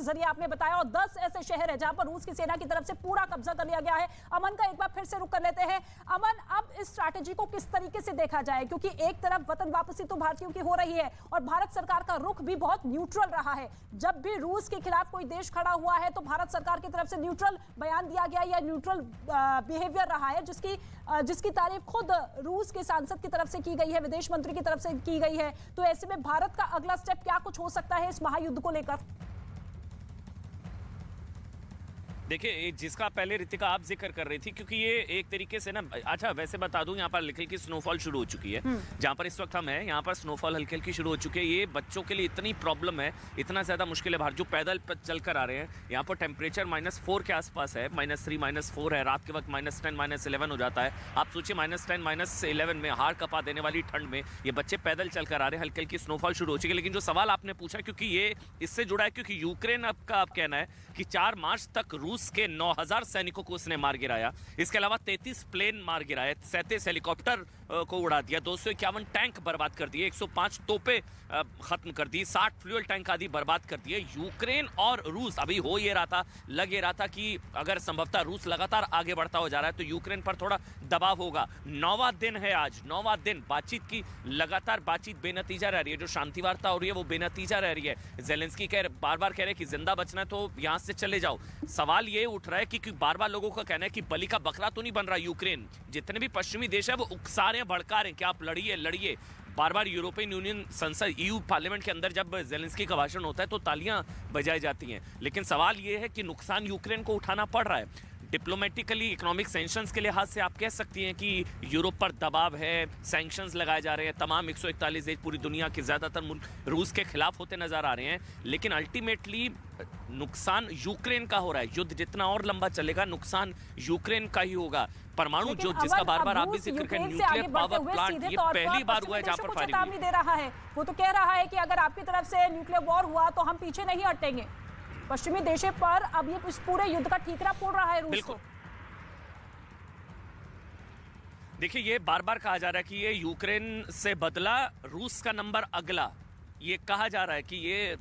के जरिए आपने बताया, और 10 ऐसे शहर है जहां पर रूस की सेना की तरफ से पूरा कब्जा कर लिया गया है। अमन का एक बार फिर से रुख कर लेते हैं। अमन, अब इस स्ट्रैटेजी को किस तरीके से देखा जाए, क्योंकि एक तरफ वतन वापसी तो भारतीयों की हो रही है और भारत सरकार का रुख भी बहुत न्यूट्रल रहा है। जब भी रूस के खिलाफ कोई देश खड़ा हुआ है तो भारत सरकार की तरफ से न्यूट्रल बयान दिया गया या न्यूट्रल बिहेवियर रहा है, जिसकी तारीफ खुद रूस के सांसद की तरफ से की गई है, विदेश मंत्री की तरफ से की गई है। तो ऐसे में भारत का अगला स्टेप क्या कुछ हो सकता है इस महायुद्ध को लेकर? देखिए, जिसका पहले रितिका आप जिक्र कर रही थी, क्योंकि ये एक तरीके से ना, अच्छा वैसे बता दूं, यहाँ पर हल्की हल्की स्नोफॉल शुरू हो चुकी है। जहाँ पर इस वक्त हम हैं, यहाँ पर स्नोफॉल हल्की हल्की शुरू हो चुकी है। ये बच्चों के लिए इतनी प्रॉब्लम है, इतना ज़्यादा मुश्किल है बाहर जो पैदल चल कर आ रहे हैं। यहाँ पर टेम्परेचर -4 के आसपास है, -3 -4 है, रात के वक्त -10 -11 हो जाता है। आप सोचिए -10 -11 में हाड़ कपा देने वाली ठंड में ये बच्चे पैदल चल कर आ रहे हैं, हल्की हल्की स्नोफॉल शुरू हो चुकी है। लेकिन जो सवाल आपने पूछा, क्योंकि ये इससे जुड़ा है, क्योंकि यूक्रेन का आप कहना है कि 4 मार्च तक रूस के 9000 सैनिकों को उसने मार गिराया। इसके अलावा 33 प्लेन मार गिराए, 37 हेलीकॉप्टर को उड़ा दिया, 251 टैंक बर्बाद कर दिए, 105 तोपे खत्म कर दी, 60 फ्यूल टैंक आदि बर्बाद कर दिए। यूक्रेन और रूस, अभी हो ये रहा था, लग ये रहा था कि अगर संभवतः रूस लगातार आगे बढ़ता हो जा रहा है तो यूक्रेन पर थोड़ा दबाव होगा। 9वां दिन है आज, 9वां दिन बातचीत की, लगातार बातचीत बेनतीजा रह रही है। जो शांति वार्ता हो रही है वो बेनतीजा रह रही है। जेलेंस्की बार बार कह रहे हैं कि जिंदा बचना है तो यहां से चले जाओ। सवाल ये उठ रहा है कि बार बार लोगों का कहना है कि बलि का बकरा तो नहीं बन रहा यूक्रेन। जितने भी पश्चिमी देश है वो उकसा रहे हैं, भड़का रहे हैं कि आप लड़िए लड़िए। बार बार यूरोपियन यूनियन संसद EU पार्लियामेंट के अंदर जब जेलेंस्की का भाषण होता है तो तालियां बजाई जाती हैं। लेकिन सवाल ये है कि नुकसान यूक्रेन को उठाना पड़ रहा है। डिप्लोमेटिकली, इकोनॉमिक सैंक्शंस के लिहाज से आप कह सकती हैं कि यूरोप पर दबाव है, सैंक्शंस लगाए जा रहे हैं। तमाम 141 देश, पूरी दुनिया के ज़्यादातर मुल्क रूस के खिलाफ होते नजर आ रहे हैं। लेकिन अल्टीमेटली नुकसान यूक्रेन का हो रहा है। युद्ध जितना और लंबा चलेगा, नुकसान यूक्रेन का ही होगा। परमाणु जो जिसका बार बार आप भी जिक्र करें, न्यूक्लियर पावर प्लांट, ये पहली बार हुआ है जहां पर फायरिंग चेतावनी दे रहा है। वो तो कह रहा है कि अगर आपकी तरफ से न्यूक्लियर वॉर हुआ तो हम पीछे नहीं हटेंगे। पश्चिमी देशों पर अब ये इस पूरे युद्ध का ठीकरा फोड़ रहा है रूस को। देखिए, ये बार बार कहा जा रहा है कि ये यूक्रेन से बदला, रूस का नंबर अगला। ये कहा जा रहा है कि ये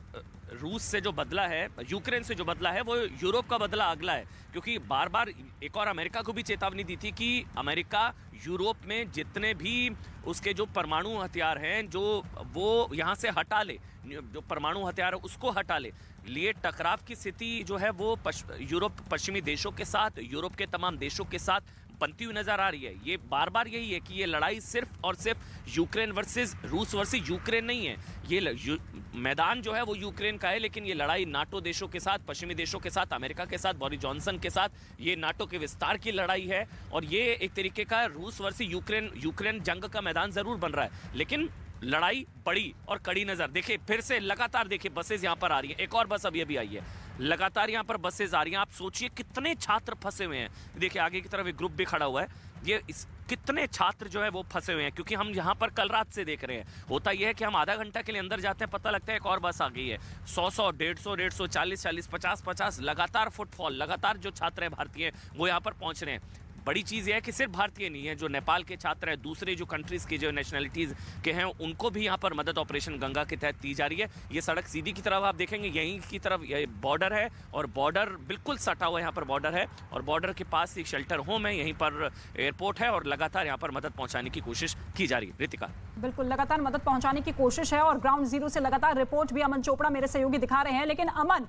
रूस से जो बदला है, यूक्रेन से जो बदला है, वो यूरोप का बदला अगला है। क्योंकि बार बार एक और अमेरिका को भी चेतावनी दी थी कि अमेरिका यूरोप में जितने भी उसके जो परमाणु हथियार हैं, जो वो यहाँ से हटा ले, जो परमाणु हथियार है उसको हटा ले। लिए टकराव की स्थिति जो है वो यूरोप, पश्चिमी देशों के साथ, यूरोप के तमाम देशों के साथ बनती हुई नजर आ रही है। ये बार बार यही है कि ये लड़ाई सिर्फ और सिर्फ यूक्रेन वर्सेस रूस वर्सेस यूक्रेन नहीं है। ये मैदान जो है वो यूक्रेन का है, लेकिन ये लड़ाई नाटो देशों के साथ, पश्चिमी देशों के साथ, अमेरिका के साथ, बोरिस जॉनसन के साथ, ये नाटो के विस्तार की लड़ाई है। और ये एक तरीके का रूस वर्सेस यूक्रेन जंग का मैदान जरूर बन रहा है, लेकिन लड़ाई बड़ी और कड़ी नजर। देखिए, फिर से लगातार देखिए बसेज यहाँ पर आ रही है। एक और बस अभी आई है, लगातार यहाँ पर बसेज आ रही हैं। आप सोचिए कितने छात्र फंसे हुए हैं। देखिए, आगे की तरफ एक ग्रुप भी खड़ा हुआ है। ये कितने छात्र जो है वो फंसे हुए हैं, क्योंकि हम यहाँ पर कल रात से देख रहे हैं। होता यह है कि हम आधा घंटा के लिए अंदर जाते हैं, पता लगता है एक और बस आ गई है। 100 150 40 50 लगातार फुटफॉल, लगातार जो छात्र हैं भारतीय वो यहाँ पर पहुँच रहे हैं। बड़ी चीज़ यह है कि सिर्फ भारतीय नहीं है, जो नेपाल के छात्र हैं, दूसरे जो कंट्रीज़ के जो नेशनलिटीज़ के हैं, उनको भी यहाँ पर मदद ऑपरेशन गंगा के तहत दी जा रही है। ये सड़क सीधी की तरफ आप देखेंगे, यहीं की तरफ ये बॉर्डर है और बॉर्डर बिल्कुल सटा हुआ यहाँ पर बॉर्डर है और बॉर्डर के पास एक शेल्टर होम है, यहीं पर एयरपोर्ट है और लगातार यहाँ पर मदद पहुँचाने की कोशिश की जा रही है। रितिका, बिल्कुल लगातार मदद पहुँचाने की कोशिश है और ग्राउंड जीरो से लगातार रिपोर्ट भी अमन चोपड़ा मेरे सहयोगी दिखा रहे हैं। लेकिन अमन,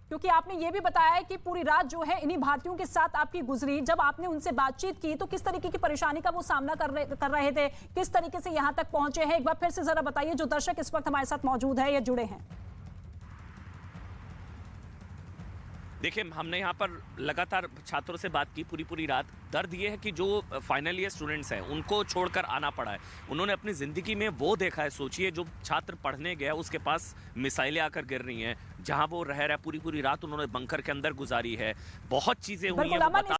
क्योंकि आपने ये भी बताया है कि पूरी रात जो है इन्हीं भारतीयों के साथ आपकी गुजरी, जब आपने उनसे बातचीत की तो किस तरीके की परेशानी का वो सामना कर रहे थे, किस तरीके से यहाँ तक पहुंचे हैं, एक बार फिर से जरा बताइए, जो दर्शक इस वक्त हमारे साथ मौजूद है या जुड़े हैं। देखिए, हमने यहाँ पर लगातार छात्रों से बात की पूरी रात। दर्द ये है कि जो फाइनल ईयर स्टूडेंट्स हैं उनको छोड़कर आना पड़ा है। उन्होंने अपनी ज़िंदगी में वो देखा है। सोचिए, जो छात्र पढ़ने गया उसके पास मिसाइलें आकर गिर रही हैं, जहाँ वो रह रहा है, पूरी रात उन्होंने बंकर के अंदर गुजारी है, बहुत चीज़ें हुई हैं।